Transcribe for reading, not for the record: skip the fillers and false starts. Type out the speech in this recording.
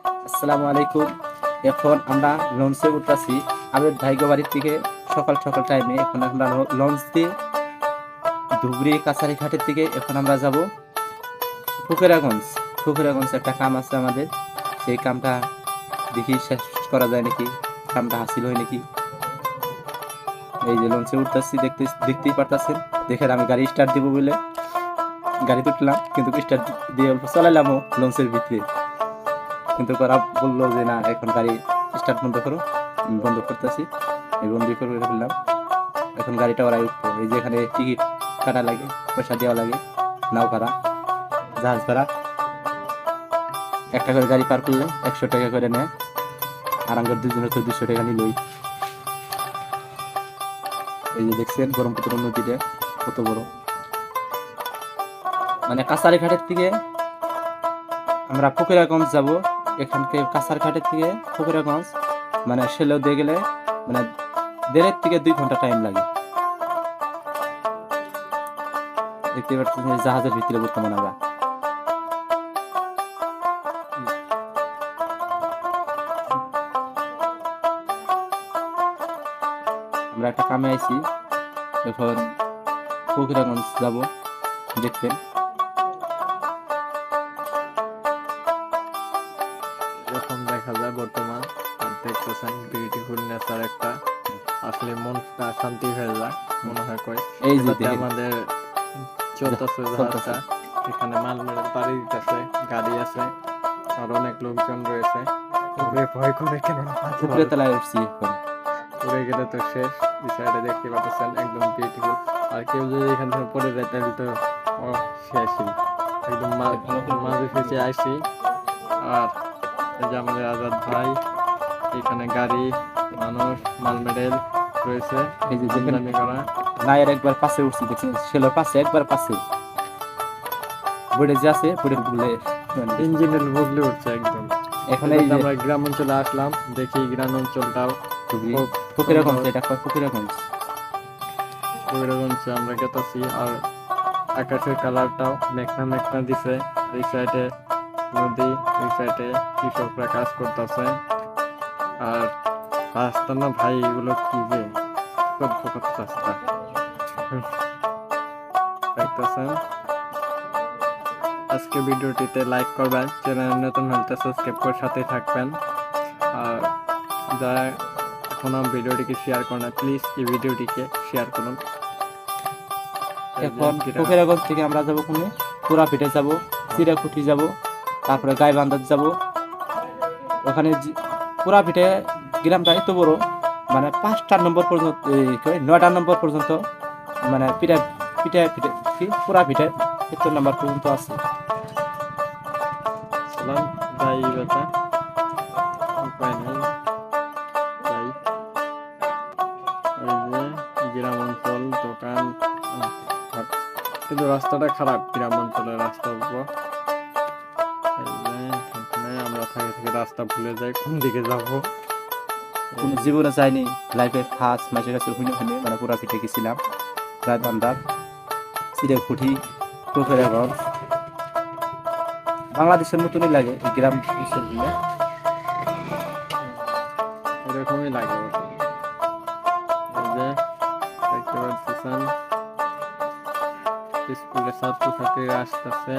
আসসালামু আলাইকুম। এখন আমরা লঞ্চে উঠতেছি আবেদ ভাইগো বাড়ির থেকে সকাল সকাল টাইমে। এখন আমরা লঞ্চ দিয়ে ধুবড়ি কাছারি ঘাটের থেকে এখন আমরা যাব ফকিরাগঞ্জ। ফকিরাগঞ্জ একটা কাম আছে আমাদের, সেই কামটা দেখি শেষ করা যায় নাকি, কামটা হাসিল হয় নাকি। এই যে লঞ্চে উঠতেছি, দেখতেই পারতেছেন। দেখেন আমি গাড়ি স্টার্ট দিব বলে গাড়িতে উঠলাম, কিন্তু স্টার্ট দিয়ে অল্প চালাইলামও লঞ্চের ভিতরে, কিন্তু ওরা বললো যে না এখন গাড়ি স্টার্ট বন্ধ করো। বন্ধ করতেছি, বন্ধ করে ফেললাম। এখন গাড়িটা ওরাই উঠবো। এই যে এখানে টিকিট কাটা লাগে, পয়সা দেওয়া লাগে, নাও ভাড়া, জাহাজ ভাড়া। একটা করে গাড়ি পার করলে 100 টাকা করে নেয়, আর আমাদের দুজনের তো 200 টাকা নিলই। এই যে দেখছেন ব্রহ্মপুত্র নদীটা কত বড়। মানে কাছারি ঘাটের থেকে আমরা ফকিরাগঞ্জ যাব। এখানকে কাছার ঘাটের থেকে ফকিরাগঞ্জ মানে সেলেও দিয়ে গেলে মানে 1.5 থেকে 2 ঘন্টা টাইম লাগে। দেখতে পাচ্ছেন জাহাজের ভিতরে বর্তমানে আমরা একটা কামে আইছি। এখন ফকিরাগঞ্জ যাব, দেখতেন। এরকম দেখা যায় বর্তমান দেখতেছেন বিউটিফুল নেচার একটা, আসলে মনটা শান্তি হয়ে যায় মনে হয়। কই এই যে এটাতে আমাদের চলতেছে জাহাজটা, এখানে মাল বাড়ি দিতেছে, গাড়ি আছে, আর অনেক লোকজন রয়েছে। ভয় করে কেন উপরে তলায় উঠছি। এখন উড়ে গেলে তো শেষ। বিষয়টা দেখতে পাচ্ছেন একদম বিউটিফুল। আর কেউ যদি এখান থেকে পড়ে যায় তাহলে তো শেষই, একদম মাঝে ফেসে আসি। আর এই যে আমাদের আজাদ ভাই, এখানে গাড়ি, মানুষ, মাল মেডেল রয়েছে। এই যে দেখেন আমদানি করা নায়ের একবার পাশে উঠছি, দেখছেন সেলোর পাশে একবার পাশে বোর্ডে যে আছে, বোর্ডের গুলে ইঞ্জিনের বদলে উঠছে একদম। এখন এই এই যে আমরা গ্রাম অঞ্চলে আসলাম, দেখি গ্রাম অঞ্চলটাও ফকিরাগঞ্জ, এটা ফকিরাগঞ্জ। ওইরকম আমরা গেতাছি। আর আকাশের কালারটাও মেঘনা মেঘনা দিছে। এই সাইডে নদী, ওই সাইডে কৃষকরা কাজ করতেছে। আর রাস্তা না ভাই, এগুলো কি যে অদ্ভুত রাস্তা দেখতেছেন। আজকে ভিডিওটিতে লাইক করবেন, চ্যানেল নতুন হলে সাবস্ক্রাইব করে সাথে থাকবেন। আর যারা এখনো ভিডিওটিকে শেয়ার করেন না, প্লিজ এই ভিডিওটিকে শেয়ার করুন। এখন ফকিরাগঞ্জ থেকে আমরা যাবো কোনে, পুরাপিঠে যাব, চিরাকুটি যাব, তারপরে গাইবান্ধার যাব। ওখানে পুরাপিঠে গ্রামটা এত বড়, মানে 5টা নম্বর পর্যন্ত, 9টা নম্বর পর্যন্ত, মানে পিঠে পিঠে পিঠে কি পুরাপিঠে 70 নম্বর পর্যন্ত আছে। যাই বেটা, উপায় নেই যাই। এই যে গ্রাম অঞ্চল, দোকান, কিন্তু রাস্তাটা খারাপ। গ্রাম অঞ্চলের রাস্তা উপর আমরা থেকে রাস্তা ভুলে যাই, কোন দিকে যাবো। কোনো জীবনে যাইনি, লাইফে ফার্স্ট মাসের কাছে শুনে মানে পুরাপিঠে গেছিলাম। গাইবান্ধার চিরাকুটি, ফকিরাগঞ্জ বাংলাদেশের মতনই লাগে এই গ্রাম হিসেবে। এরকমই লাগে। এই যে দেখতে পাচ্ছেন স্কুলের ছাত্রছাত্রীরা আসতেছে।